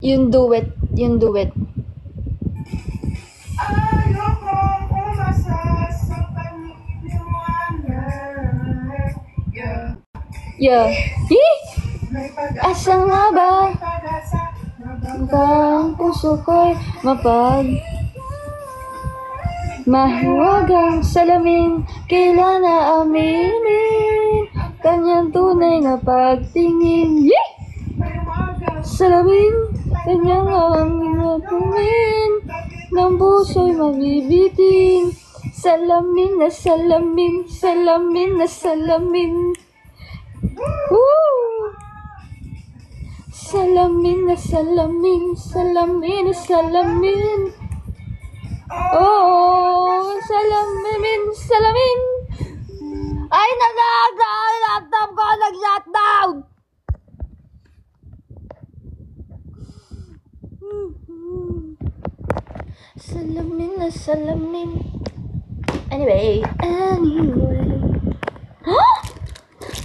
Yung duet. Yung duet. Yeah. Asa nga ba? Ang puso ko'y mahiwagang salamin, kailan na aminin kanyang tunay na pagtingin. Salamin, kanyang aminin ng puso'y mabibitin. Salamin na salamin, salamin na salamin. Woo! Salamin na salamin, salamin na salamin. Oh, salamin, salamin. Ay, laptop ko nag-shutdown. Salamin na salamin. Anyway.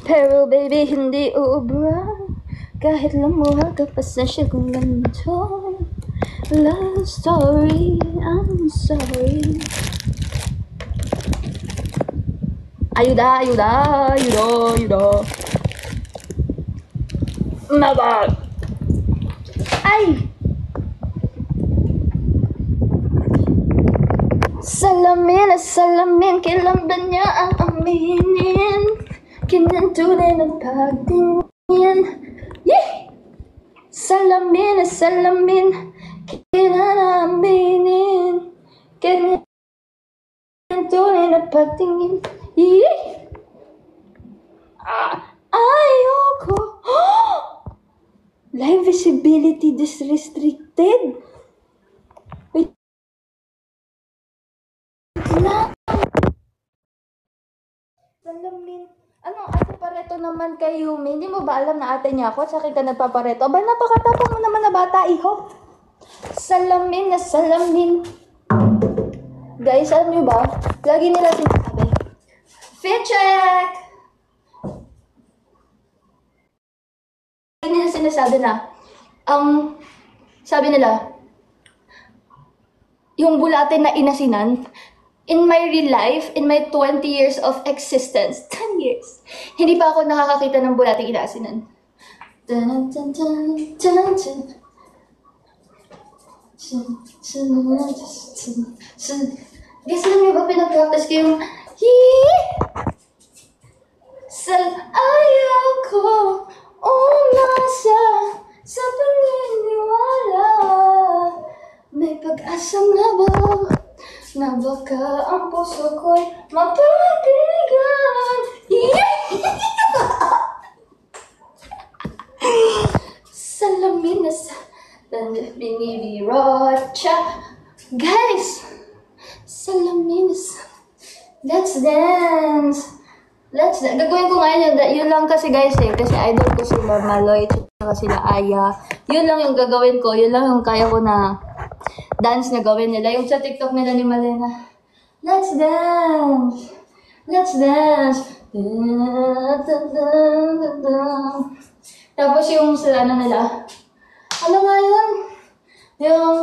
Pero baby, hindi uubra. Kahit lamuha ka, pasensya kung ganito. Love story, I'm sorry. Ayuda. Mabag. Ay! Salamin, kailan ba niya ang aminin? Kanyang tunay ng pagtingin. Salamin, kailan na aminin? Kanyang tunay na pagtingin. Ayoko. Live visibility restricted. Wait lang. Salamin. Ano, ate pareto naman kay Yumi? Hindi mo ba alam na ate niya ako? Sa akin ka nagpapareto. Aba, napakatapang mo naman na bata, iho. Salamin na salamin. Guys, alam niyo ba? Lagi nila sinasabi. Fit check! Lagi nila sinasabi na, sabi nila, yung bulate na inasinan, in my real life, in my 20 years of existence, 10 years, hindi pa ako nakakakita ng bulate inasinan. Guys, alam niyo ba, pinag-practice ko yung ayaw ko umasa sa paniniwala. May pag-asa nga ba na baka ang puso ko'y mapagbigyan? Salamin na sa binibirotcha. Guys! Salamin na sa... Let's dance! Gagawin ko ngayon yun lang kasi guys kasi idol ko si Mama Lloyd at sila Aya. Yun lang yung gagawin ko, yun lang yung kaya ko na dance na gawin nila. Yung sa TikTok nila ni Malena. Let's dance! Tapos yung sa ano nila. Ano nga yun? Yung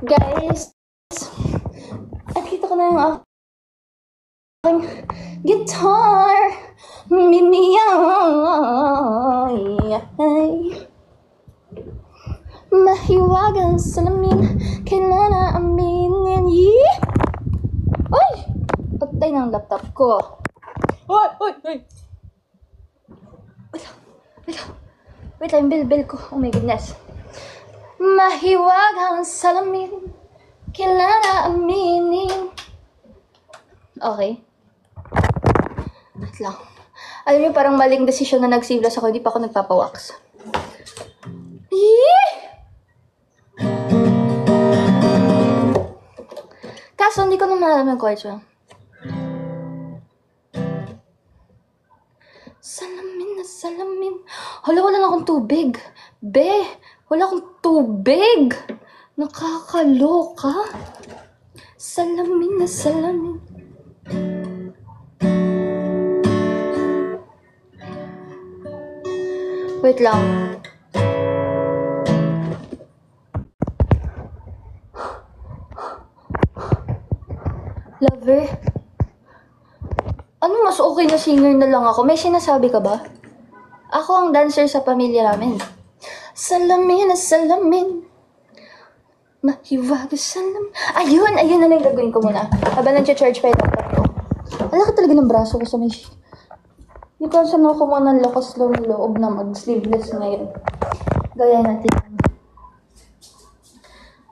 guys, nakita ko na yung aking guitar. Mahiwagang salamin, kailan na aminin? Ay! Patay ng laptop ko. Ay! Wait lang, bell ko. Oh my goodness. Mahiwagang salamin, kailan na aminin? Okay. Wait lang. Alam niyo, parang maling desisyon na nagsiblas ako. Hindi pa ako nagpapawax. Kaso, hindi ko naman alam yung chords. Salamin na salamin. Hala, wala na akong tubig. Wala akong tubig. Nakakaloka. Salamin na salamin. Wait lang. Lover? Ano mas okay na singer na lang ako? May sinasabi ka ba? Ako ang dancer sa pamilya namin. Salamin na salamin. Mahiwaga salamin. Ayun na lang yung gagawin ko muna. Habang nag-charge pa yung laptop ko. Ang laki talaga ng braso ko sa may... Hindi ko saan ako muna ng lakas ng loob na mag-sleeveless ngayon. Gaya natin.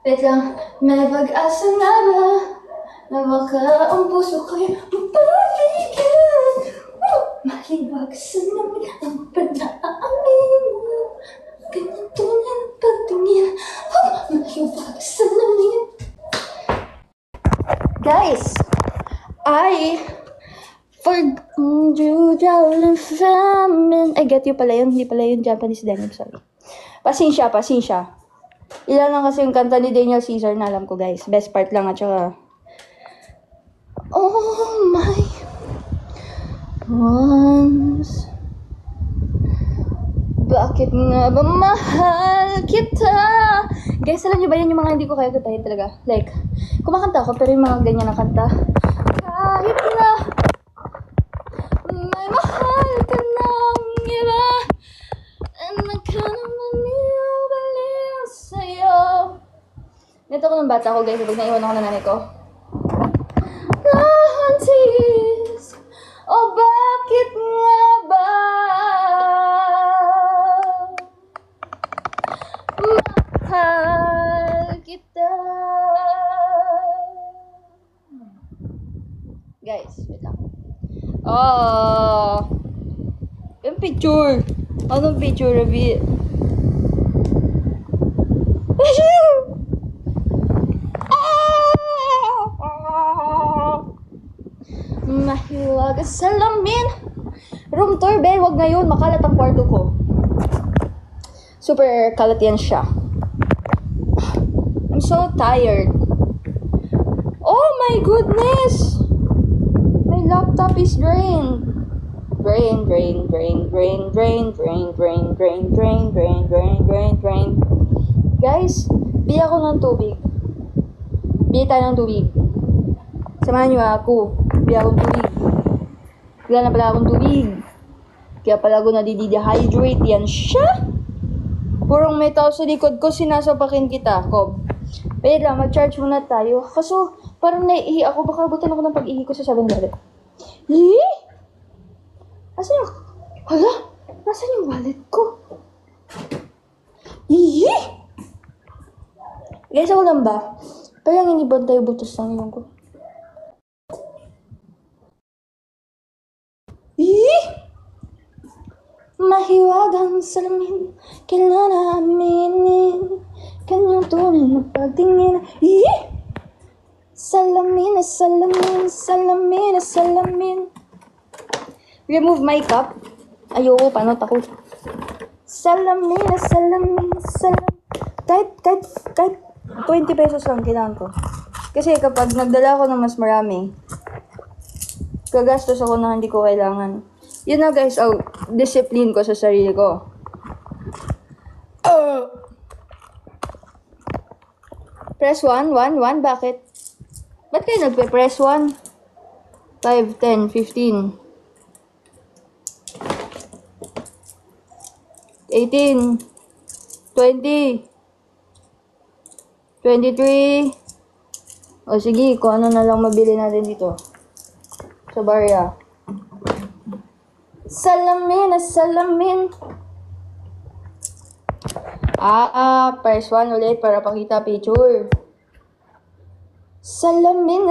Wait lang. May pag-asa nga ba? Na baka ang puso ko'y mapalabigan. Mahiwag sa namin ang panaamin mo. Ganito na ang pagtingin. Mahiwag sa namin. Guys, I forgot you, darling feminine. I get you pala yun. Hindi pala yun Japanese denim. Sorry. Pasensya. Ilan lang kasi yung kanta ni Daniel Caesar na alam ko, guys. Best part lang at saka... Oh my once. Bakit nga ba mahal kita? Guys, alam niyo ba yan yung mga hindi ko kaya katayin talaga? Like, kumakanta ako pero yung mga ganyan na kanta. Kahit na may mahal ka ng iba, ka naman niyabaliw sa'yo. Nito ko ng bata ko, guys, pag naiwan ako ng nanay ko. Nahantis, o bakit nga ba mahal kita? Guys, wait lang. Yung picture. Anong picture, Ravi? Mahiwag sa salamin. Room tour, be. Wag ngayon. Makalat ang kwarto ko. Super kalat yan siya. I'm so tired. Oh my goodness! My laptop is drained. Drain. Guys, bili ako ng tubig. Bili tayo ng tubig. Samahan niyo ako. Bili akong tubig. Wala na pala akong tubig. Kaya pala ako nadidehydrate. Yan siya. Purong may tao sa likod ko. Sinasapakin kita. Kob. Wait lang, mag-charge muna tayo. Kaso, parang naiihi ako. Baka abutan ako ng pag-ihi ko sa 7-Eleven. Asan yung... Hala? Nasaan yung wallet ko? Guys, ako lang ba? Parang inibon tayo butos ng ilong ko. Mahiwagang salamin, kailan aminin, kanyang tunay na pagtingin. Salamin. Remove my cup. Ayoko, panot ako. Salamin. Kahit 20 pesos lang kailangan ko. Kasi kapag nagdala ako ng mas marami, gagastos ako na hindi ko kailangan. Yun na guys, discipline ko sa sarili ko. Press 1, bakit? Ba't kayo nagpe-press 1? 5, 10, 15, 18, 20, 23. O sige, kung ano na lang mabili natin dito. Sa barya. Salamin. Press 1 ulit para pakita picture. Salamin.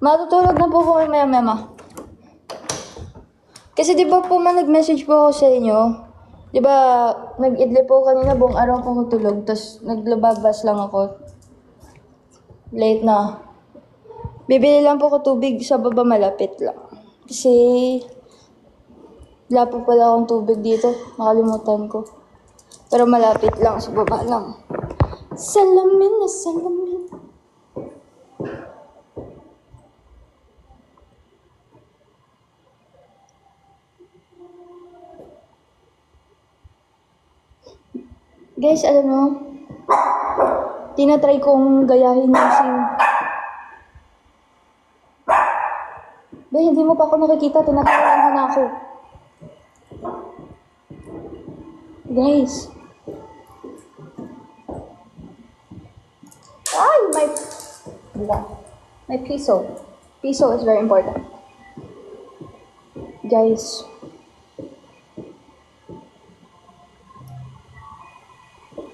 Matutulog na po ko maya-maya. Kasi di ba po nag-message po ako sa inyo? Di ba nag-idli po kanina buong araw ko tulog, tapos naglabas lang ako. Late na. Bibili lang po ko tubig sa baba, malapit lang. Kasi wala po pala akong tubig dito. Nakalimutan ko. Pero malapit lang, sa baba lang. Salamin. Guys, alam mo, tinatry kong gayahin yung sim. Dahil hindi mo pa ako nakikita, tinatawanan ko na ako. Guys. Ay, my piso. Piso is very important. Guys.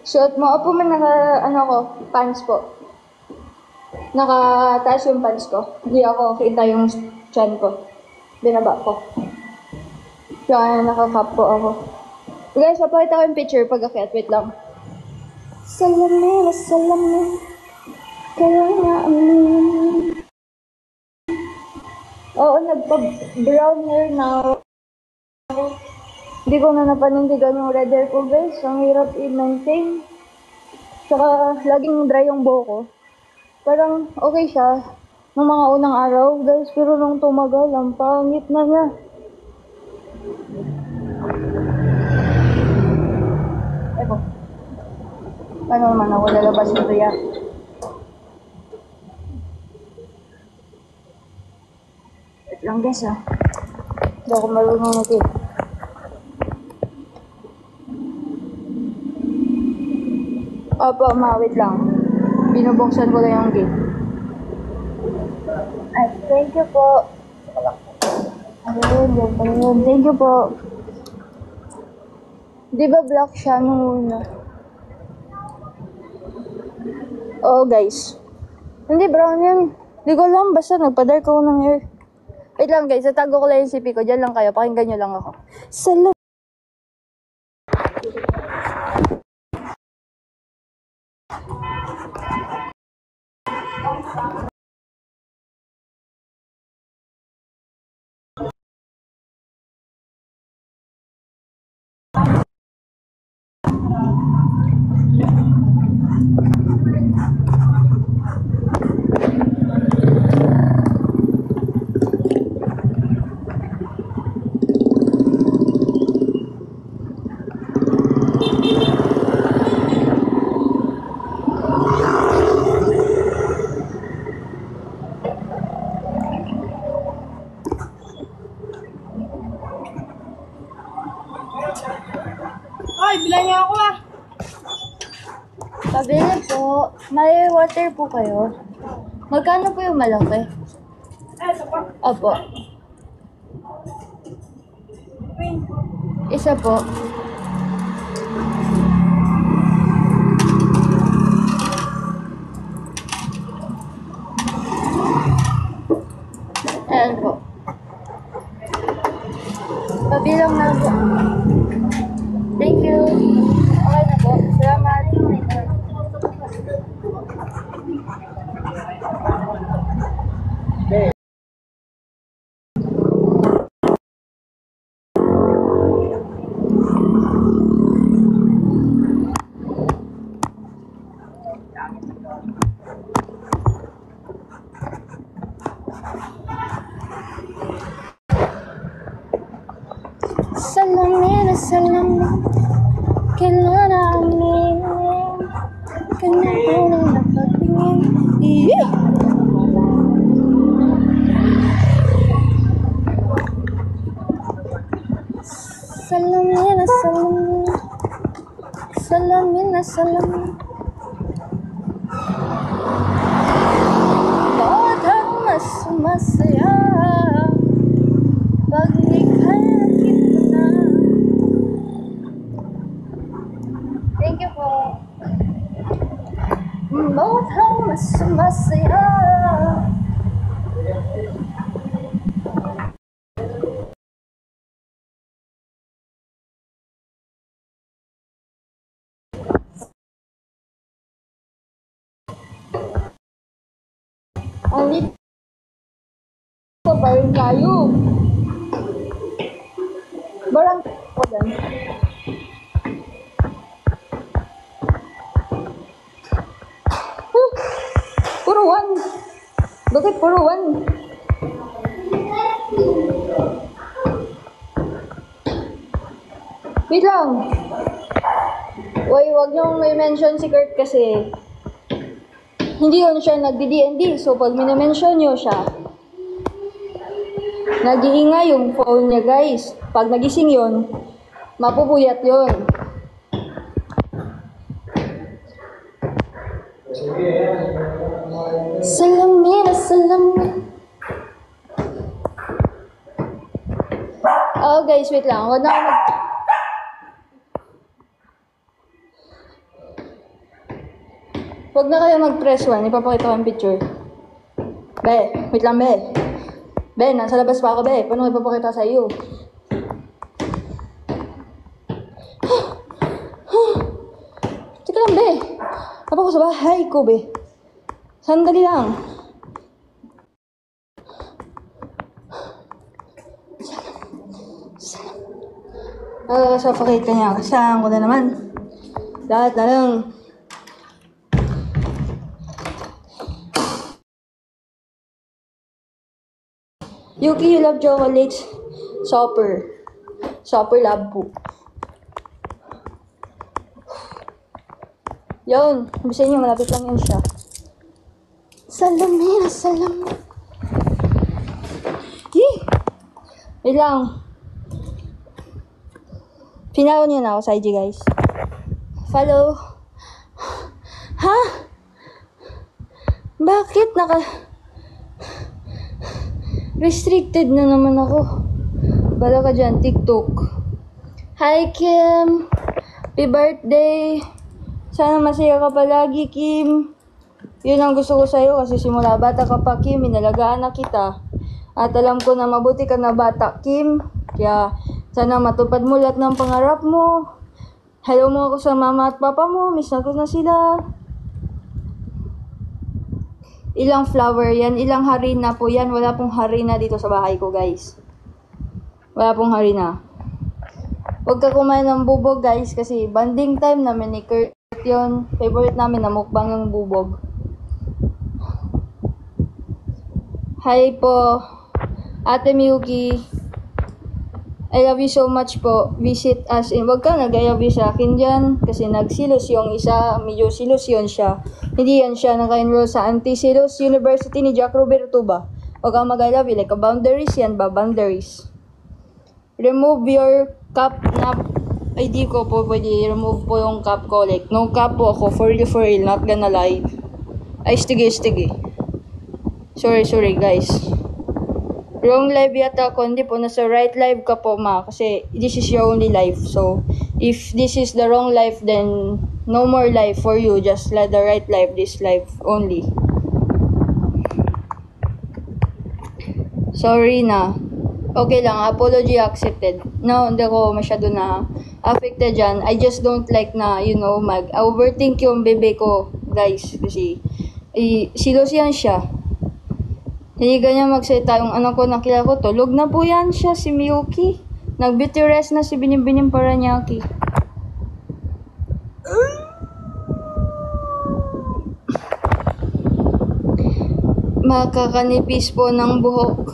Suot mo. Opo man pants po. Nakataas yung pants ko. Hindi ako kita yung chan ko. Binaba ko. Kaya nakakap po ako. Guys, papakita ko yung picture pag akyat. Wait lang. Salamin, kaya nga amin. Oo, nagpa-brown hair na. Hindi ko na napanindigan yung red hair ko, guys. Ang hirap i-maintain. Tsaka, laging dry yung buhok ko. Parang okay siya nung mga unang araw, guys. Pero nung tumagal, ang pangit na niya. Epo. Paano naman ako lalabas nito yan? Wait lang, guys, ah. Hindi ako marunong nito. Opo, wait lang. Binubuksan ko lang yung gate. Ay, thank you po. Ayun. Thank you po. Di ba black siya nung una? Oo, guys. Hindi, brown yan. Di ko lang, basta nagpa-dark ako ng hair. Wait lang, guys. Tatago ko lang yung CP ko. Diyan lang kayo. Pakinggan nyo lang ako. Salamat. Ay, bilang niyo ako ah. Pabili po. May water po kayo. Magkano po yung malaki? Ito po. Opo. Isa po. Ayan po. Pabilang na po. Thank you. Okay na po. Salamat. Salamin, kailan namin kanya-kanya nakatingin. Yeah! Salamin. Bakit ang mas masaya pag ika'y nakita na? Thank you po. Bakit ang mas masaya? Alit pa ba rin tayo? Barang ko din. Puro one. Bakit puro one? Wait lang. Hoy, wag niyong may mention si Kurt kasi hindi yun siya nagdi-D&D. So, pag minamention niyo siya, nag-iingay yung phone niya, guys. Pag nagising yun, mapupuyat yun. Salamin, salamin. Oh, guys, wait lang. Huwag na ako Huwag na kayo mag-press 1. Ipapakita ko yung picture. Be, wait lang, be. Be, nasa labas pa ako, be. Paano ko ipapakita sa iyo? Teka lang, be. Apa ko sa bahay ko, be. Sandali lang. Suffocate ka niya. Kasama ko na naman. Lahat na lang. Yuki, you love chocolates. Supper. Supper love po. Yun. Sabi sa inyo, malapit lang yun siya. Salamin, salamin. Yee! Wait lang. Pinalo niyo na ako sa IG, guys. Follow. Ha? Bakit restricted na naman ako? Bala ka dyan, TikTok. Hi, Kim. Happy birthday. Sana masaya ka palagi, Kim. Yun ang gusto ko sa'yo kasi simula bata ka pa, Kim. Inalagaan na kita. At alam ko na mabuti ka na bata, Kim. Kaya sana matupad mo lahat ng pangarap mo. Hello mo ako sa mama at papa mo. Miss na ko na sila. Ilang flower yan, ilang harina po yan. Wala pong harina dito sa bahay ko, guys. Wala pong harina. Huwag ka kumain ng bubog, guys, kasi banding time namin ni Kurt yun. Favorite namin na mukbang yung bubog. Hi po, Ate Miyuki. I love you so much po. Visit us in. Wag ka nag-I-love you sa akin dyan. Kasi nagsilos yung isa. Medyo silos yun siya. Hindi yan siya naka-enroll sa Anti-Silos University ni Jack Roberto ba? Wag ka mag-I love you. Like a boundaries yan ba? Boundaries. Remove your cap na. Ay di ko po pwede remove po yung cap ko. Like no cap po ako. For real. Not gonna lie. Ay stige. Sorry guys. Wrong live yata ako, hindi po, nasa right live ka po ma, kasi this is your only life. So, if this is the wrong life, then no more life for you, just let the right life, this life only. Sorry na. Okay lang, apology accepted. No, hindi ko masyado na affected dyan. I just don't like na, mag-overthink yung bebe ko, guys, kasi silos yan siya. Hindi ganyan magsalita yung anak ko, nakilala ko, tulog na po yan siya, si Miyuki. Nag-beauty rest na si Binim Paranaque. Makakanipis po ng buhok.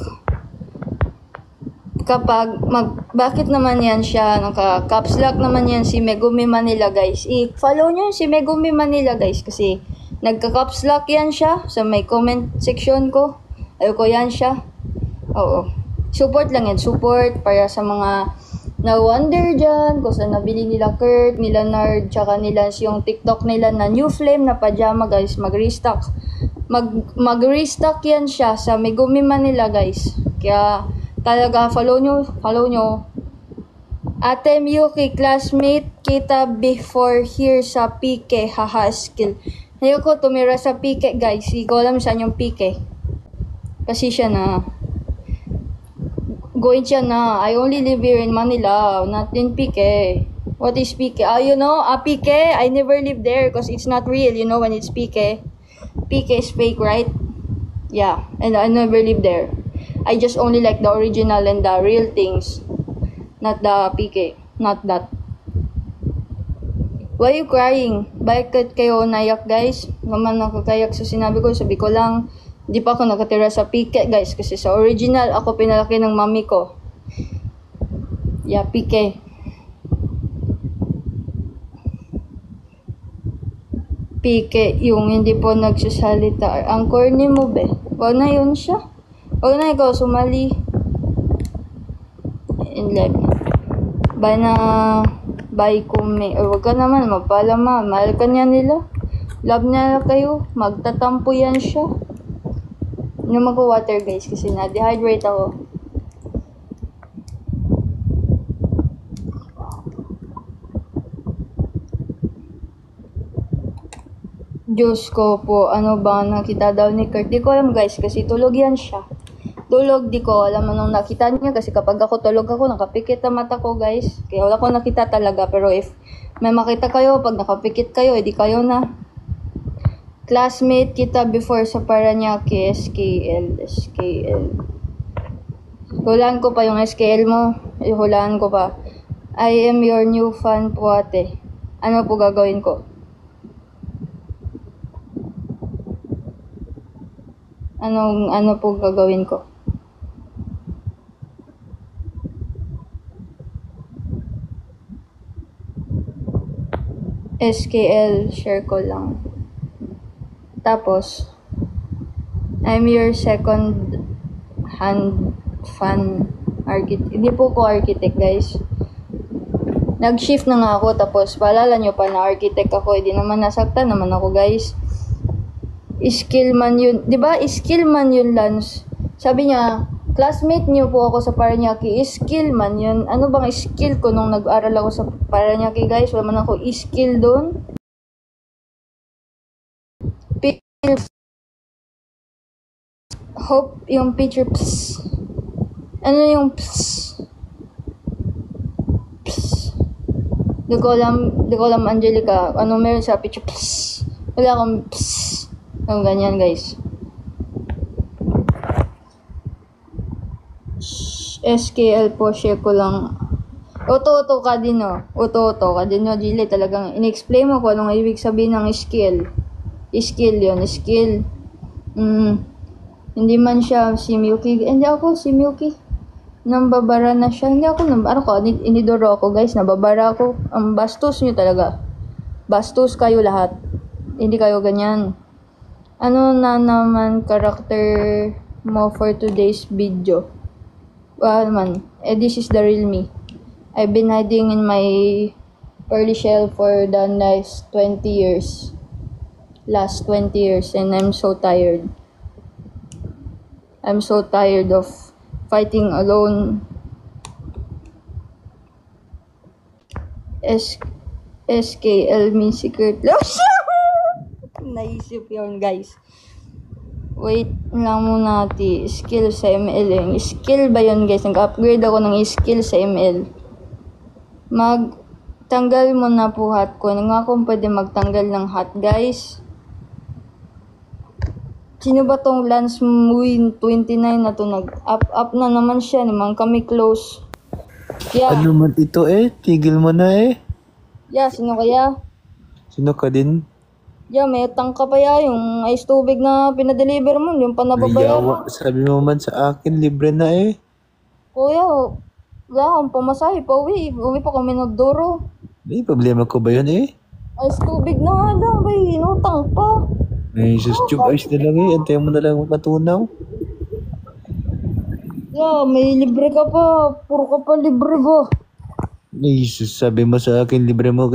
Kapag, bakit naman yan siya, naka-caps lock naman yan si Megumi Manila, guys. I-follow nyo si Megumi Manila, guys, kasi nagka-caps lock yan siya sa may comment section ko. Ayoko yan siya. Oo. Support lang yan. Support para sa mga na-wonder dyan kung saan nabili nila Kurt, nila Nard, tsaka nila yung TikTok nila na New Flame na pajama, guys. Mag-restock. Mag-restock yan siya sa Megumi Manila, guys. Kaya talaga, follow nyo. Ate Miyuki, classmate kita before here sa PK. Haha, skill. Ayoko tumira sa PK, guys. Hindi ko alam saan yung PK. Kasi siya na. Going siya na. I only live here in Manila, not in PK. What is PK? PK, I never live there because it's not real, when it's PK. PK is fake, right? Yeah, and I never live there. I just only like the original and the real things. Not the PK. Not that. Why you crying? Bakit kayo nayak, guys? Naman nakakayak sa sinabi ko lang, di pa ako nakatira sa PK, guys, kasi sa original ako pinalaki ng mami ko. Yeah, PK. Pike, yung hindi po nagsasalita. Ang corny mo, be. Wag na yun siya. Wag na ikaw sumali. In life. Bye na, bye kume. Or wag ka naman, mapalama. Mahal ka niya nila. Love niya kayo. Magtatampo yan siya. Inom ako water guys kasi na-dehydrate ako. Diyos ko po, ano ba nakita daw ni Kurt? Di ko alam guys, kasi tulog yan siya. Tulog, di ko alam anong nakita niya kasi kapag ako tulog ako, nakapikit ang mata ko guys. Kaya wala ko nakita talaga, pero if may makita kayo, pag nakapikit kayo, edi kayo na. Classmate kita before sa Paranaque, SKL. Hulaan ko pa yung SKL mo. Hulaan ko pa. I am your new fan po ate. Ano po gagawin ko? Ano po gagawin ko? SKL, share ko lang. Tapos, I'm your second hand fan architect. Hindi po ko architect, guys. Nag-shift na nga ako, tapos paalala nyo pa na architect ako. Hindi naman nasaktan naman ako, guys. Skill man yun. Diba? Skill man yun, Lance. Sabi niya, classmate niyo po ako sa Paranaque. Skill man yun. Ano bang skill ko nung nag-aral ako sa Paranaque, guys? Wala man ako skill doon. Hope yung picture, pss. Ano yung pss? Pss. Di ko alam, Angelica. Ano meron sa picture, pss. Wala akong pss. Yung ganyan, guys. SKL po, share ko lang. Uto-uto ka din, no? Uto-uto ka din, no? Gili, talagang in-explain mo kung anong ibig sabihin ng skill. Skill yun, skill. Hindi man siya si Miyuki. Hindi ako si Miyuki. Nambabara na siya. Hindi ako inidoro ako, guys. Nababara ako. Ang bastos nyo talaga. Bastos kayo lahat. Hindi kayo ganyan. Ano na naman karakter mo for today's video? Well man, this is the real me. I've been hiding in my early shell for the last 20 years. And I'm so tired. I'm so tired of fighting alone. SKL me secret loss. Naisip yun, guys. Wait lang muna natin. Skill sa ML yung skill ba yun, guys? Nag-upgrade ako ng skill sa ML. Magtanggal mo na po hat ko. Nangako pwede magtanggal ng hat, guys. Sino ba tong Lance Muin 29 na to? Nag-up na naman siya. Naman kami close. Yeah. Ano man ito tigil mo na Yeah, sino kaya? Sino ka din? Yeah, may utang ka pa yung ice tubig na pinadeliver mo, yung panababayaran. Sabi mo man sa akin, libre na Kuya, wala akong pamasahe pa uwi. Uwi pa kami nagduro. May problema ko ba yun Ice tubig na nga daw, bay. Inutang pa. Ay, sus, ice na lang Antay mo na lang matunaw. Yeah, may libre ka pa. Puro ka pa libre ba? Ay, sus, sabi mo sa akin, libre mo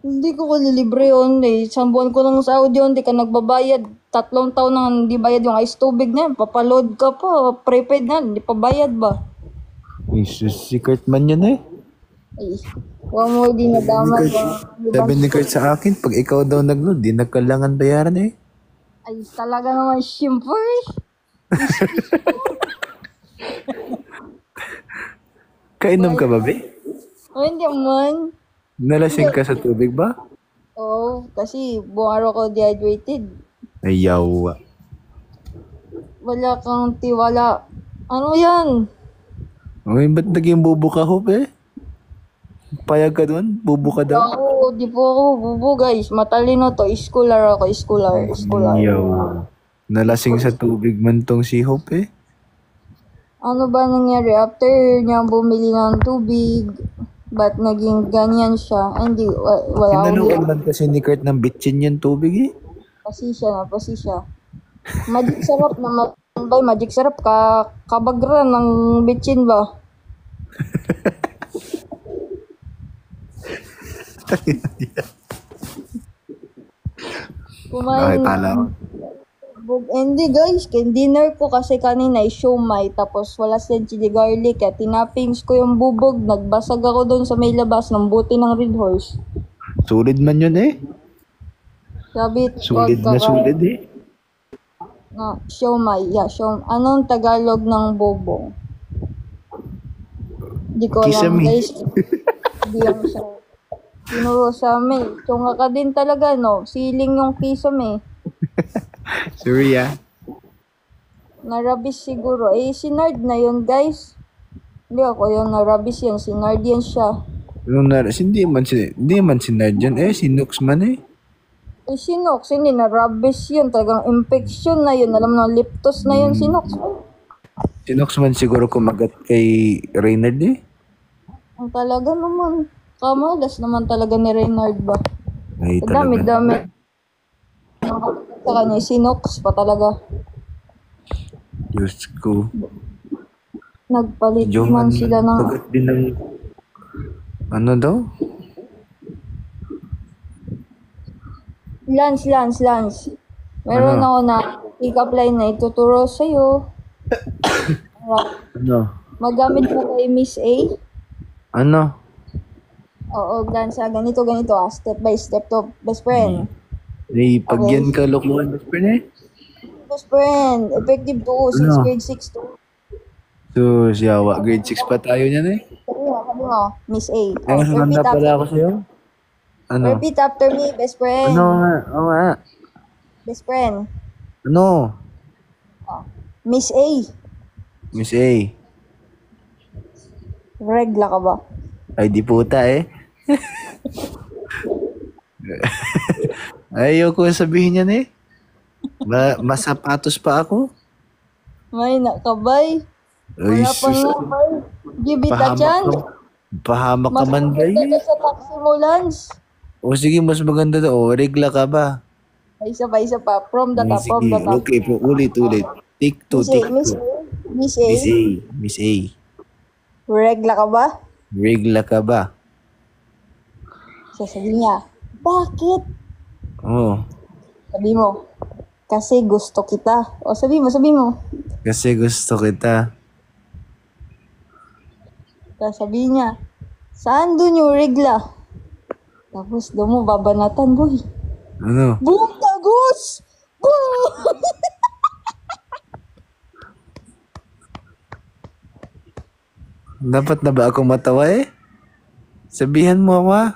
Hindi ko libre yun. Isang buwan ko nang sa audio, hindi ka nagbabayad. 3 taon nang hindi bayad yung ice tubig na yan. Papaload ka pa. Prepaid na, hindi pa bayad ba? Ay, sus, secret man yun Ay, huwag mo di nadama ba? Sabi ni Kurt sa akin, pag ikaw daw nag-load, di nagkalangan bayaran Ay, talaga naman siyempre. Kainom ka ba, be? Hindi man. Nalasing ka sa tubig ba? Oo, kasi buong araw ko dehydrated. Ayaw. Wala kang tiwala. Ano yan? Ay, ba't naging bubo ka, Hope Payag ka doon? Bubo ka daw? Ako, di po ako bubo guys. Matalino to. Scholar ako. Scholar. Ayaw. Nalasing sa tubig man tong si Hope Ano ba nangyari? After niya bumili ng tubig, Ba't naging ganyan siya? Ay, hindi, wala akong Sinanukan man kasi ni Kurt ng bitchin yung tubig eh. pasi siya. Magic sarap naman ba? Magic sarap kabagra ng bitchin ba? Kumain Nakitala ko. Hindi guys, dinner ko kasi kanina ay siomay tapos wala silang chili garlic kaya tinapings ko yung bubog, nagbasag ako doon sa may labas ng buti ng Red Horse. Sulit man yun eh. Sabi, Sulit na sulit eh. siomay, anong Tagalog ng bubong? Hindi ko alam Kisame. guys. Hindi lang siya. Tinuro sa amin. Tsunga ka din talaga no, siling yung kisame. Sorry ah. Narabis siguro. Si Nard na yun, guys. Hindi ako yung narabis yan. Si Nard yan siya. Hindi man si Nard yan eh. Si Nux man eh. Si Nox, hindi narabis yun. Talagang infection na yun. Alam mo, liptos na yun si Nox. Si Nux man siguro kumagat kay Reynard eh. Ang talaga naman. Kamalas naman talaga ni Reynard ba? Ay talaga. Dami. Sa kanya, si Nox pa talaga. Diyos ko. Nagpalit Yung man sila ng... bagat din ng... Ano daw? Lance. Meron Ano? ako na pick-up line na ituturo sa'yo. Ano? Magamit mo kay Miss A. Ano? Oo, Lance, ganito, step by step to, best friend. Eh, pag Okay. yan kalukuhan, best friend eh. Best friend, effective to, since Ano? grade 6 to. So, siyawa, grade 6 pa tayo niyan eh. Sabi mo, Miss A. Ay, mas manda pala ako sa'yo. Ano? Repeat after me, best friend. Ano nga? Oo nga. Best friend. Ano? Miss A. Miss A. Regla ka ba? Ay, di puta eh. Ayoko sabihin yan eh. Masapatos pa ako. May nakabay. Ay, Wala pang sus. nakabay. Give it a chance. Pahamak ka Mas man ba maganda ka eh. sa taxi mo, Lance. O sige, mas maganda daw. O, regla ka ba? Isa pa. From the Ay, top. sige, okay po. Ulit. Take two. Miss A. Miss A. Miss A. Regla ka ba? Regla ka ba? Sasabihin niya, bakit? Oo. Sabi mo, kasi gusto kita. O sabi mo. Kasi gusto kita. Sasabihin niya, saan dun yung regla? Tapos doon mo babanatan, boy. Ano? Boom, tagus! Boom! Dapat na ba ako matawa eh? Sabihan mo ako ah.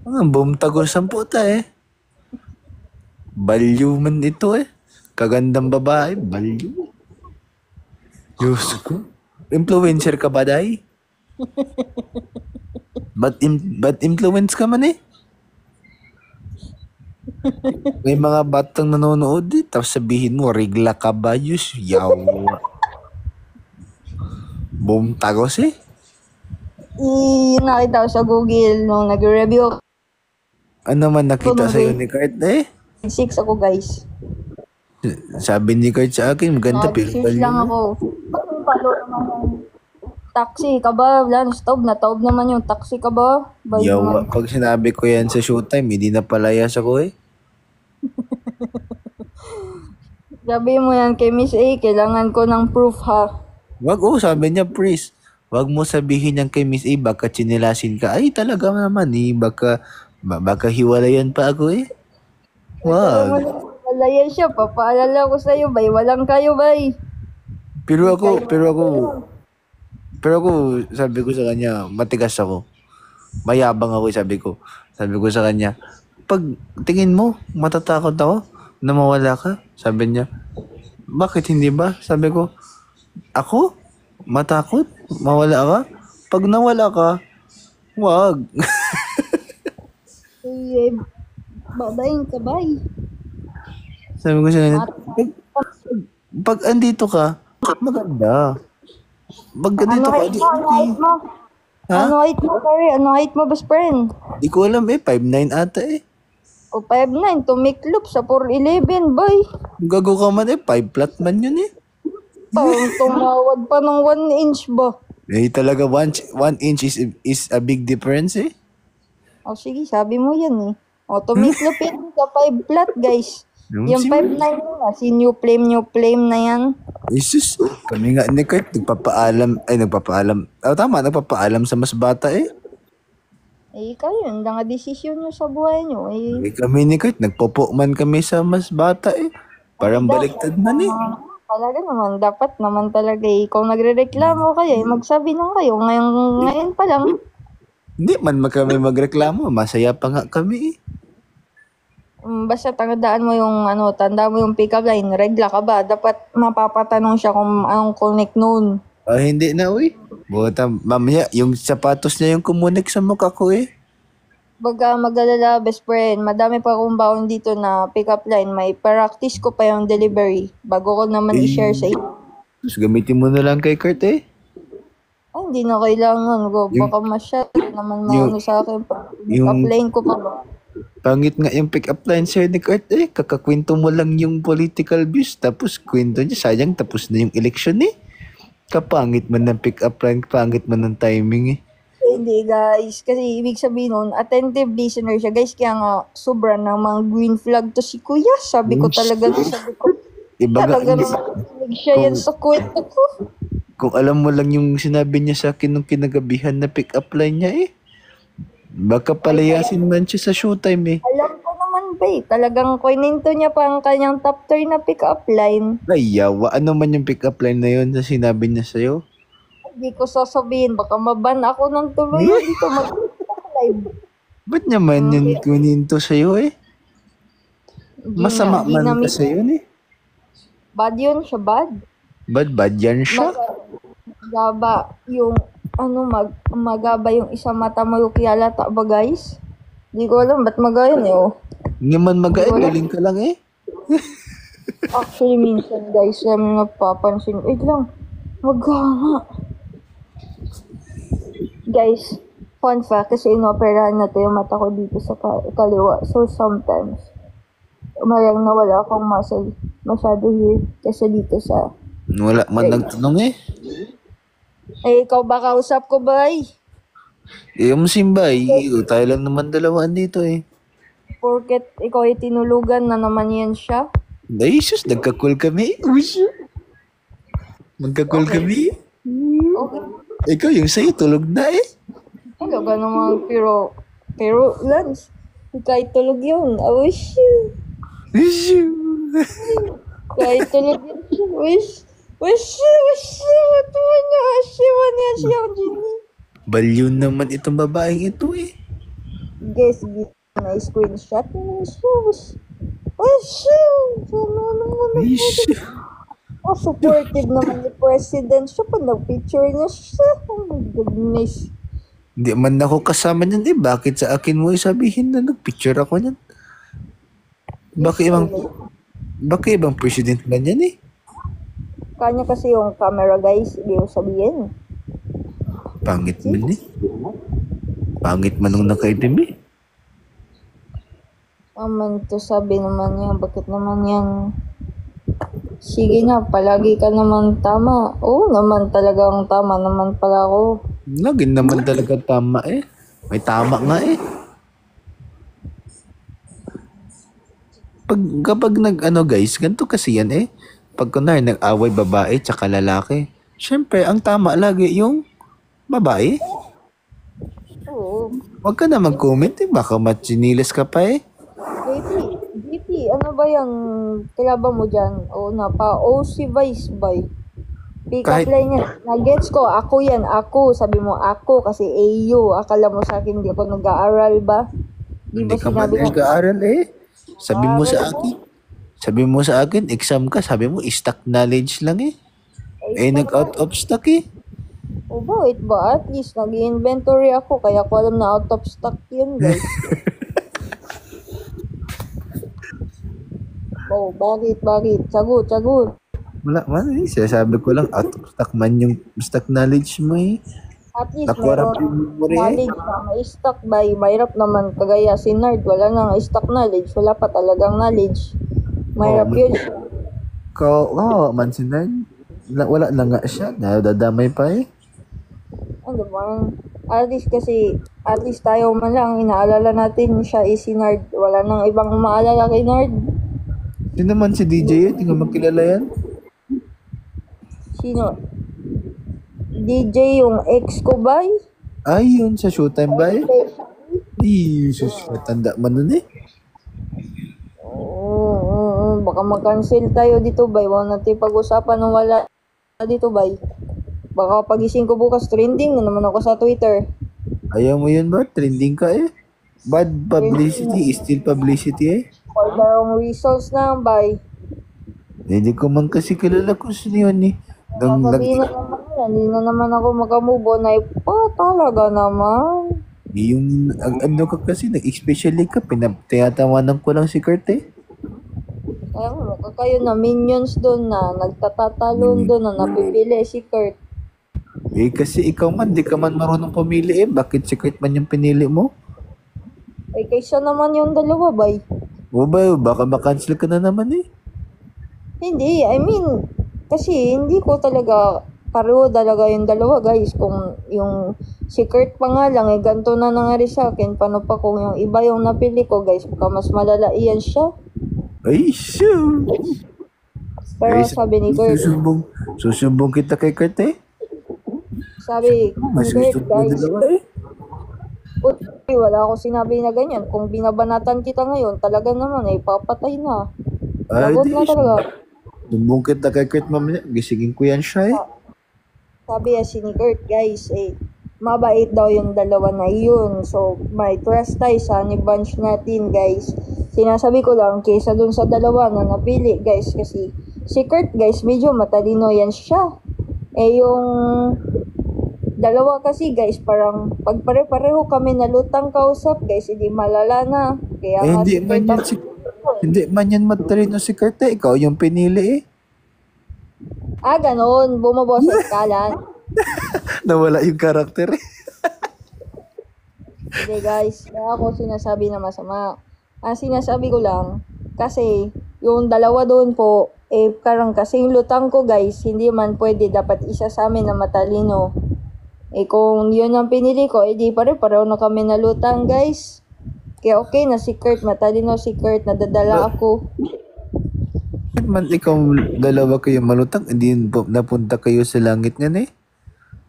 Bumtagos ang puta eh. Balyo man ito eh. Kagandang babae, balyo. Diyos ko. Influencer ka ba, day? Ba't influence ka man eh? May mga batang nanonood eh. Tapos sabihin mo, regla ka ba? Yus, yawa. Bumtagos eh. Nakita ko sa Google nung nag-review. Ano man nakita sa'yo ni Kurt eh? 6 ako, guys. Sabi ni Kurt sa akin, maganda pero Search lang ako. Palo naman yung taxi ka ba? Lance, taob naman yung taxi ka ba? Bay Yawa, naman. pag sinabi ko yan sa showtime, hindi na palayas ako eh. Sabi mo yan kay Miss A, kailangan ko ng proof ha. Sabi niya, Pris, wag mo sabihin yan kay Miss A, baka chinilasin ka. Ay, talaga naman eh, baka hiwalayan pa ako eh. Wag. Wala yan siya, papaalala ko sa'yo, bay. Walang kayo, bay. Pero ako, sabi ko sa kanya, matigas ako. Mayabang ako, sabi ko. Sabi ko sa kanya, pag tingin mo, matatakot ako na mawala ka. Sabi niya, bakit hindi ba? Sabi ko, ako? Matakot? Mawala ka? Pag nawala ka, wag. Babayin ka, bay. Sabi ko sa kanya, pag andito ka, maganda. Pag andito ka, Ano mo? Ha? Ano height mo, pare? Ano height mo, best friend? Di ko alam eh. 5'9 ata eh. O 5'9", tumiklop sa 4'11", boy. Gago ka man eh. 5 flat man yun eh. Parang tumawad pa ng 1 inch ba? Eh talaga 1 inch is a big difference eh. O sige, sabi mo yan eh. O tumiklop yan sa 5 flat, guys. Yung 5'9" na, si new flame na yan. Jesus, kami nga ni Kurt, nagpapaalam. Tama, nagpapaalam sa mas bata eh. Eh, kayo, yun lang ang desisyon nyo sa buhay nyo. Eh, Kami ni Kurt, nagpopo man kami sa mas bata eh. Parang baliktad man eh. talaga naman, dapat naman talaga eh. Kung nagre-reklamo kayo, eh, magsabi lang kayo. Ngayon pa lang. Hindi man kami magreklamo, masaya pa nga kami eh. Basta tandaan mo yung tanda mo yung pick-up line, regla ka ba? Dapat mapapatanong siya kung anong connect noon. Hindi na uy. Buta, mamaya, yung sapatos niya yung kumunik sa mukha ko eh. Baga mag-alala, best friend, madami pa akong baon dito na pick-up line. May practice ko pa yung delivery bago ko naman i-share sa inyo. Tapos gamitin mo na lang kay Kurt eh. Ay, hindi na kailangan. Baka masyado naman maano sa akin. Pick-up line ko pa ba? Pangit nga yung pick-up line sir ni Kurt eh. Kakakwento mo lang yung political views. Tapos kwento niya, sayang tapos na yung election eh. Kapangit man ng pick-up line, pangit man ng timing eh. Hindi guys, kasi ibig sabihin nun, attentive listener siya. Guys, kaya nga sobra ng mga green flag to si Kuya. Sabi ko talaga, talaga nakikinig siya yan sa kwento ko. Kung alam mo lang yung sinabi niya sa akin nung kinagabihan na pick-up line niya eh. Baka palayasin man siya sa showtime eh. Alam ko naman ba eh, talagang kwininto niya pa ang kanyang top 3 na pick-up line. Ay, yawa. Ano man yung pick-up line na yun na sinabi niya sa'yo? Hindi ko sasabihin, baka maban ako ng tuloy dito mag-live. Ba't niya man yun kuninto sa'yo eh? Masama man kasi yun eh. Bad yun siya, bad. Bad yan siya? Magaba yung, magaba yung isang mata mo yung kiyalata ba guys? Hindi ko alam, ba't magayon eh oh. Hindi man galing ka lang eh. Actually, minsan guys, namin napapansin. Wait lang, maganga. Guys, fun fact, kasi inoperahan na to yung mata ko dito sa kaliwa. So, sometimes, umayang nawala akong muscle masyado here kasi dito sa... Wala man nagtanong eh. Eh, ikaw ba kausap ko ba eh? Yung simbay, tayo lang naman dalawaan dito eh. Porket ikaw ay tinulugan na naman yan siya. Ay, sus, nagka-call kami. Magka-call kami. Okay. Ikaw, yung sa'yo, tulog na eh. Talaga naman, pero, Lance, kahit tulog yun, I wish you. Kahit tulog yun, wish you, siya, Jenny. Balyo naman itong babaeng ito eh. Guys, na screenshot mo, wish you. Oh, supportive naman ni President siya pa, nag-picture niya siya. Oh my goodness. Hindi man ako kasama niyan eh. Bakit sa akin mo sabihin na nag-picture ako niyan? Bakit ibang president man yan eh? Kanya kasi yung camera guys, hindi ko sabihin. Pangit man eh. Pangit man nung naka-itim eh. Aman to sabi naman yan, bakit naman yan? Sige na, palagi ka naman tama. Oo naman talagang tama naman pala ako. Lagi naman talaga tama eh. May tama nga eh. Kapag guys, ganito kasi yan eh. Pag kunwari nag-away babae tsaka lalaki, syempre ang tama lagi yung babae. Oo. Huwag ka na mag-comment eh. Baka machinilis ka pa eh. JP, ano ba yung kalaban mo dyan? O OC Vice by pick up line niya. Nagets ko, ako yan, ako. Sabi mo, ako kasi AU. Akala mo sa akin, hindi ako nag-aaral ba? Hindi ka man nag-aaral eh. Sabi mo sa akin, exam ka. Sabi mo, stock knowledge lang eh. Nag-out of stock eh. O bakit ba? At least, nag-inventory ako. Kaya ko alam na out of stock yun, guys. Oh, bakit? Sagot. Wala man eh. Sabi ko lang, out of stock man yung stock knowledge mo eh. At least Nakuha meron yung memory eh. knowledge na ma-stock by. Mahirap naman kagaya si Nard. Wala nang stock knowledge. Wala pa talagang knowledge. Mahirap Oo, yun. kawawa man si Nard. Wala na nga siya. Nadadamay pa eh. Ano ba? At least tayo man lang, inaalala natin siya is si Nard. Wala nang ibang umaalala kay Nard. Sino naman si DJ yun? Hindi ko makilala yan. Sino? DJ yung ex ko ba? Ay, yun sa Showtime ba eh? Jesus, matanda man nun eh. Oo, baka mag-cancel tayo dito, bay. Huwag natin pag-usapan nung wala dito, bay. Baka pagising ko bukas, trending na naman ako sa Twitter. Ayaw mo yun ba? Trending ka eh. Bad publicity is still publicity eh. For the wrong results na, bay. Hindi ko man kasi kilala kung sino yun eh. Nung Sabihin na naman yan, hindi na naman ako makamove on. Ay, talaga naman. yung ano ka kasi, nag-especially ka, pinatatawanan ko lang si Kurt eh. Kaya mukha kayo na minions doon na nagtatatalon doon na napipili si Kurt. Eh kasi ikaw man, di ka man marunong pumili eh. Bakit si Kurt man yung pinili mo? Ay, kaysa naman yung dalawa, bay. O ba, baka makancel ka na naman eh. Hindi, I mean, kasi hindi ko talaga pareho talaga yung dalawa, guys. Kung yung si Kurt pa nga lang, ganito na nangyari sa akin. Paano pa kung yung iba yung napili ko, guys? Baka mas malala iyan siya. Ay, sure. Pero Ay, sabi ni Kurt, susumbong kita kay Kurt eh. sabi Mas ni gusto Kurt, ko guys, dalawa eh. wala ako sinabi na ganyan. Kung binabanatan kita ngayon, talaga naman, papatay na. Ay, Lagot di. na talaga. Sumbong kita kay Kurt mamaya. Gisingin ko yan siya eh. Sabi si ni Kurt, guys, mabait daw yung dalawa na yun. So, may trust tayo sa ni bunch natin, guys. Sinasabi ko lang, kaysa dun sa dalawa na napili, guys, kasi si Kurt, guys, medyo matalino yan siya. Yung dalawa kasi, guys, parang pag pare-pareho kami nalutang kausap, guys, hindi malala na. Kaya Eh, nga hindi si man Kurt, yan hindi man yan matalino si Kurt eh. Ikaw yung pinili eh. ganon, bumubo sa eskalan. Nawala yung karakter eh. Hindi, guys, kaya ako sinasabi na masama. Ang sinasabi ko lang, kasi yung dalawa doon po, karang kasing lutang ko, guys, hindi man pwede, dapat isa sa amin na matalino. Kung yun ang pinili ko, di pareho na kami nalutang, guys. Kaya okay na si Kurt, matalino si Kurt, nadadala ako. Bakit man ikaw dalawa kayo malutang, hindi napunta kayo sa langit niyan eh.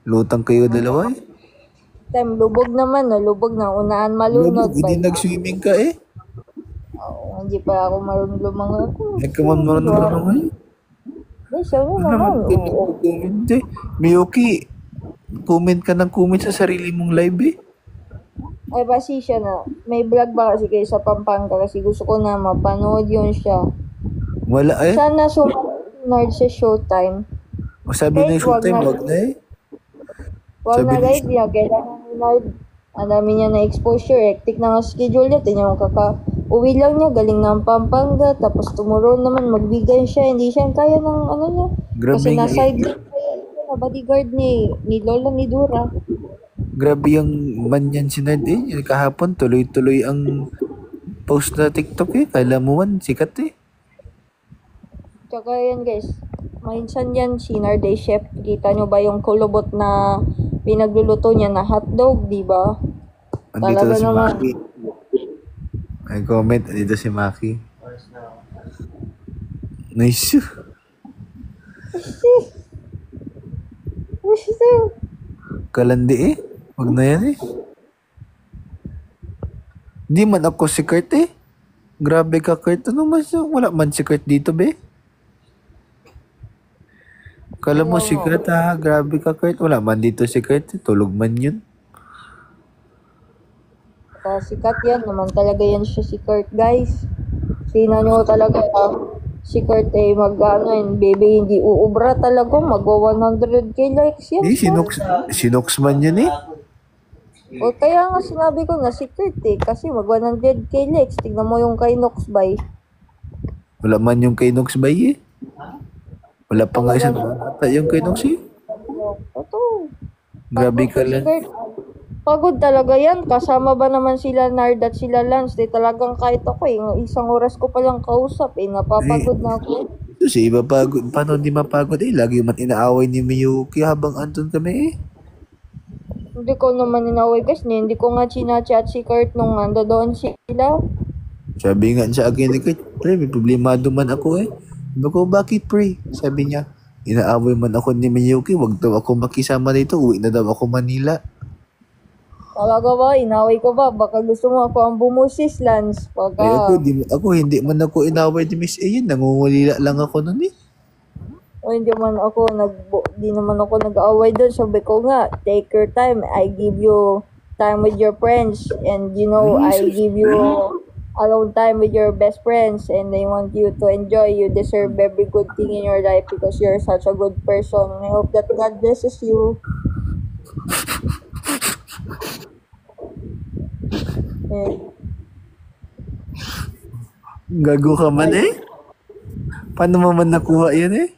Lutang kayo dalawa eh. Time, lubog naman, no? Lubog na, unaan malunod. Hindi nag-swimming ka eh. Oo, hindi pa ako marunong lumangoy. Hindi ka man marunong eh. Guys, ano Ano naman naman? comment eh. Miyuki, comment ka ng comment sa sarili mong live eh. Ay, basi siya na. May vlog ba kasi kayo sa Pampanga kasi gusto ko na mapanood yun siya. Wala eh. Sana sumunod sa Showtime. O sabi Guys, na Showtime, wag na eh. Wag Sabi na ni guys, niya. Kailangan ni Nard. Ang dami niya na exposure. Hectic na nga schedule niya. Tingnan mo uwi lang niya. Galing ng Pampanga. Tapos tomorrow naman magbigay siya. Hindi siya kaya ng ano niya. Grabe Kasi nga nasa na bodyguard ni Lola ni Dura. Grabe yung manyan si Nard eh. Yung kahapon, tuloy-tuloy ang post na TikTok eh. Kala mo man, sikat eh. Tsaka yan guys, minsan yan si Narday Chef, kita nyo ba yung kulubot na pinagluluto niya na hotdog, di ba? Andito Talaga si naman. Maki. May comment, andito si Maki. Nice. Kalandi eh. Wag na yan eh. Di man ako si Kurt eh. Grabe ka Kurt. Ano mas wala man si Kurt dito be? Kala mo si Kurt ha. Grabe ka Kurt. Wala man dito si Kurt. Tulog man yun. Sikat yan naman talaga yan siya si Kurt guys. Tingnan nyo talaga si Kurt baby hindi uubra talaga. Magwa 100k likes yan. Eh, sinoks man yun eh. O kaya nga sinabi ko na si Kurt kasi mag 100k likes. Tignan mo yung kay Nox Bay. Wala man yung kay Nox Bay eh. Wala pa nga isang ata yung kay Nox eh. Ito. Grabe ka Si lang. Kurt, pagod talaga yan. Kasama ba naman sila Nard at sila Lance? Di talagang kahit ako isang oras ko palang kausap napapagod na ako. Kasi iba pagod. Paano di mapagod Lagi man inaaway ni Miyuki habang andun kami Hindi ko naman inaway guys. Hindi ko nga chinachat si Kurt nung ando doon sila. Sabi nga sa akin ni Kurt, pre, may problemado man ako Sabi ko, bakit pre? Sabi niya, inaaway man ako ni Miyuki, wag daw ako makisama dito, uwi na daw ako Manila. Talaga ba? Inaway ko ba? Baka gusto mo ako ang bumusis, Lance. Ay Baka... ako hindi man ako inaway ni Miss Ayan, nangungulila lang ako nun O hindi naman ako nag-away doon. Sabi ko nga, take your time. I give you time with your friends. And I give you alone time with your best friends. And I want you to enjoy. You deserve every good thing in your life because you're such a good person. And I hope that God blesses you. Gago ka man Paano mo man nakuha yan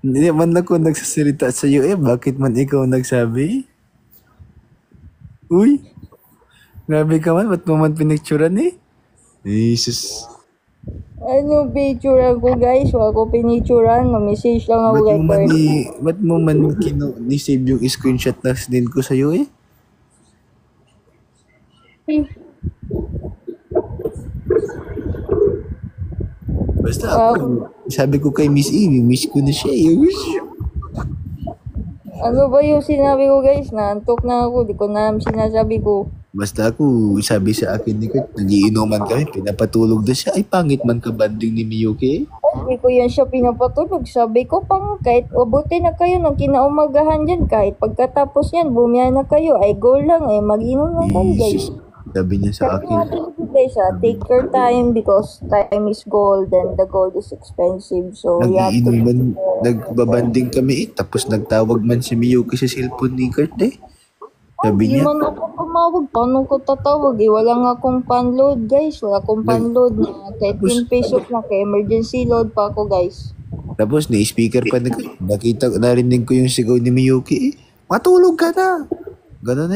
Hindi man ako nagsasalita sa iyo Bakit man ikaw nagsabi? Uy! Grabe ka man, ba't mo man pinicturan Jesus. Ano picturean ko guys? Wala ko pinicturean. Na-message lang ako kay Kurt. Ba't mo man ni-save yung screenshot na din ko sa iyo Basta ako, sabi ko kay Miss E, miss ko na siya Ano ba yung sinabi ko guys? Naantok na ako. Di ko na sinasabi ko. Basta ako, sabi sa akin ni Kurt, nagiinuman kami, pinapatulog na siya. Ay, pangit man ka banding ni Miyuki Hindi ko yan siya pinapatulog. Sabi ko pang kahit abuti na kayo ng kinaumagahan dyan. Kahit pagkatapos yan, bumiya na kayo. Ay go lang mag-inom na kayo guys. Sabi niya sa akin. Guys, take your time because time is gold and the gold is expensive. So, we have to... Nagiinuman, nagbabanding kami tapos nagtawag man si Miyuki sa cellphone ni Kurt Sabi Hindi niya, man ako tumawag. Paano ko tatawag Wala nga akong pan-load guys. Wala akong pan-load na kahit 10 pesos na kay emergency load pa ako guys. tapos ni-speaker pa narinig ko yung sigaw ni Miyuki matulog ka na. Ganun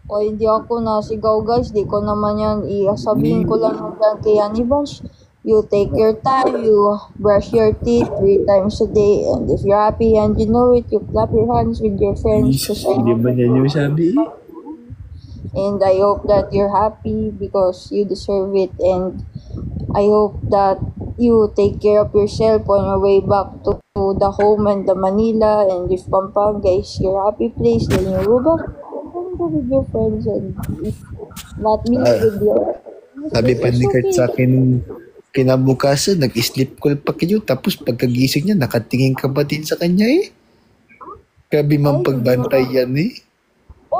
O hindi ako nasigaw guys. Di ko naman yan sabihin ko lang dyan kay Anibans. You take your time, you brush your teeth 3 times a day, and if you're happy and you know it, you clap your hands with your friends. Hindi ba niya yung sabi And I hope that you're happy because you deserve it, and I hope that you take care of yourself on your way back to the home and the Manila, and if Pampanga is your happy place, then you go back with your friends and if not me with your... Sabi pa ni Kurt sa akin kinabukasan, nag-sleep call pa kayo tapos pagkagising niya nakatingin ka ba din sa kanya Grabe man pagbantay yan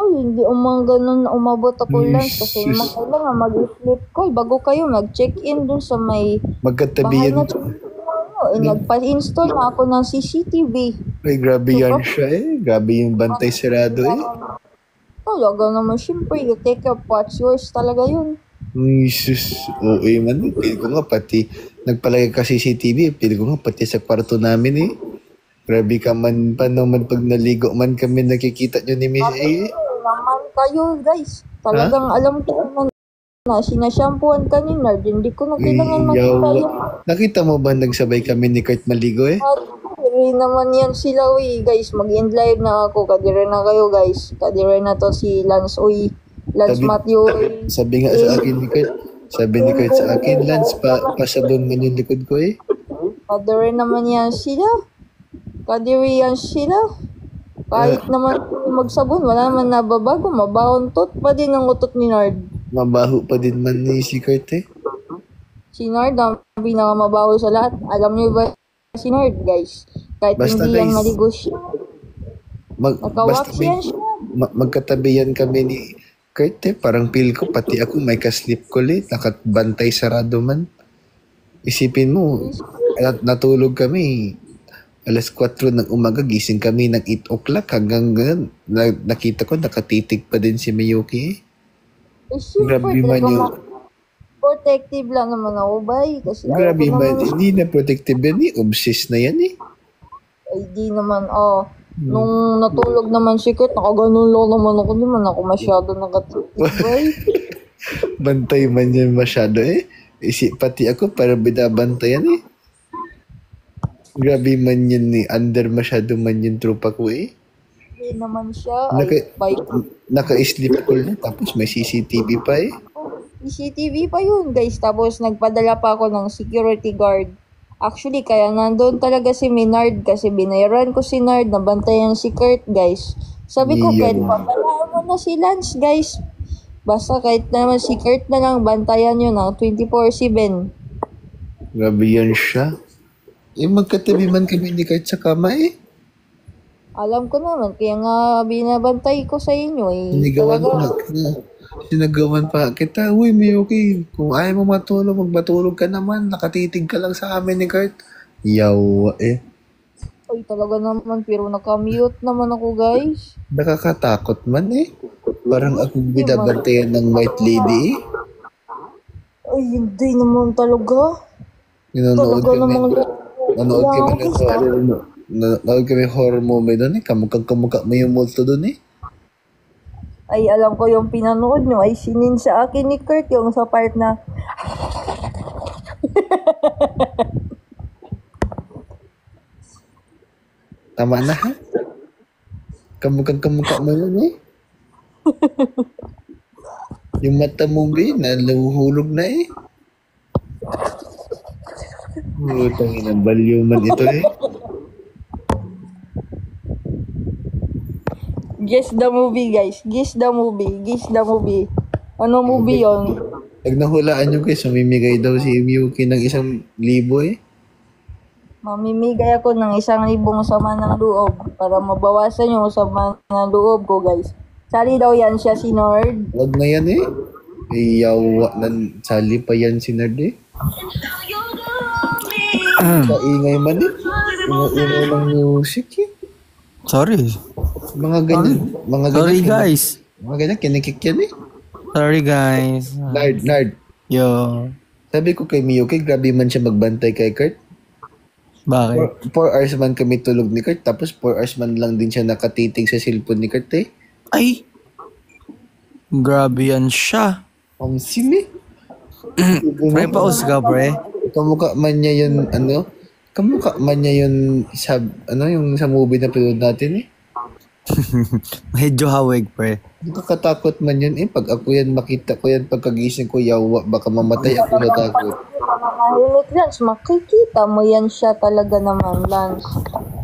hindi ganun na umabot ako lang kasi kailangan mag-sleep call bago kayo mag-check-in dun sa may magkatabi yan. Nagpa-install na ako ng CCTV. Ay, grabe yan siya Grabe yung bantay sarado Talaga naman, syempre, you take up what's yours talaga yun. Jesus, man. Pili ko nga pati, nagpalagay ka CCTV, pili ko nga pati sa kwarto namin Grabe ka man, paano man pag naligo man kami nakikita nyo ni Miss A Naman kayo guys. Talagang alam ko naman na sinashampuan ka ni Nard. Hindi ko na kailangan makita yun. Nakita mo ba nagsabay kami ni Kurt maligo Kadiri naman yan sila guys. Mag-end live na ako. Kadiri na kayo guys. Kadiri na to si Lance Lance Matthew. Sabi nga sa akin ni Kurt, sa akin, Lance, pasabon mo yung likod ko Kadiri naman yan sila. Kadiri yan sila. Kahit naman magsabon, wala naman nababago. Mabahon tot pa din ang utot ni Nard. Mabaho pa din man ni si Kurt Si Nard ang pinakamabaho sa lahat. Alam niyo ba si Nard guys? Kahit Basta, hindi yan guys, maligo siya. Nakawax yan siya. Magkatabi yan kami ni Kurt parang feel ko, pati ako may ka-sleep call nakabantay sarado man. Isipin mo, natulog kami, alas 4 ng umaga, gising kami ng 8 o'clock, hanggang nakita ko, nakatitig pa din si Miyuki Grabe man yung... Protective lang naman ako, bay. Kasi grabe man, hindi na protective yan obsessed na yan Ay, di naman, nung natulog naman si Kurt, nakaganon lang naman ako. Di man ako masyado nakatibay. Bantay man yan masyado eh. Pati ako para binabantayan eh. Grabe man yun eh. Under masyado man yung tropa ko eh. Di naman siya. Ay, Naka-sleep call na tapos may CCTV pa eh. CCTV pa yun, guys. Tapos, nagpadala pa ako ng security guard. Actually, kaya nandun talaga si Minard kasi binayaran ko si Nard na bantayan si Kurt, guys. Sabi ko, kahit papalaan mo na si Lance, guys. Basta kahit naman si Kurt na lang, bantayan yun ng 24/7. Grabe yan siya. Eh, magkatabi man kami ni Kurt sa kama eh. Alam ko naman, kaya nga binabantay ko sa inyo eh. Sinagawan pa kita. Uy, may okay. Kung ayaw mo matulog, magmatulog ka naman. Nakatitig ka lang sa amin ni Kurt. Yawa eh. Ay, talaga naman, pero nakamute naman ako, guys. Nakakatakot man eh. Parang ako binabantayan ng white lady eh. Ay, hindi naman talaga. Nanonood Talaga kami. namang Nanonood kami horror movie doon eh. Kamukha mo yung multo doon eh. Ay, alam ko yung pinanood nyo ay sinin sa akin ni Kurt yung sa part na Tama na ha? Kamukha mo yun eh. Yung mata mo ba naluhulog na eh. Utang ina, baliw man ito eh. guess the movie, guys. Guess the movie. Ano movie yon? Pag nahulaan nyo guys, mamimigay daw si Miyuki ng 1,000 eh. Mamimigay ako ng 1,000 sama ng loob para mabawasan yung sama ng loob ko, guys. Sali daw yan siya si Nord. Wag na yan eh. Ay, yawa. Sali pa yan si Nerd eh. Kaingay man eh. Ingay ng music eh. Sorry. Mga ganyan. Sorry guys. Mga ganyan, kinikik yan eh. Sorry guys. Nerd. Yo. Sabi ko kay Miyuki, grabe man siya magbantay kay Kurt. Bakit? 4 hours man kami tulog ni Kurt, tapos 4 hours man lang din siya nakatitig sa cellphone ni Kurt eh. Ay. Grabe yan siya. Ang sili. Pre pa usga pre. Kamukha man niya yun, yung sa movie na pinod natin eh. Medyo hawig pre. Nakakatakot man yun eh. Pag ako yan, makita ko yan, pagkagising ko, yawa, baka mamatay ako natakot. Mahilig, Lance. Makikita mo yan siya talaga naman, Lance.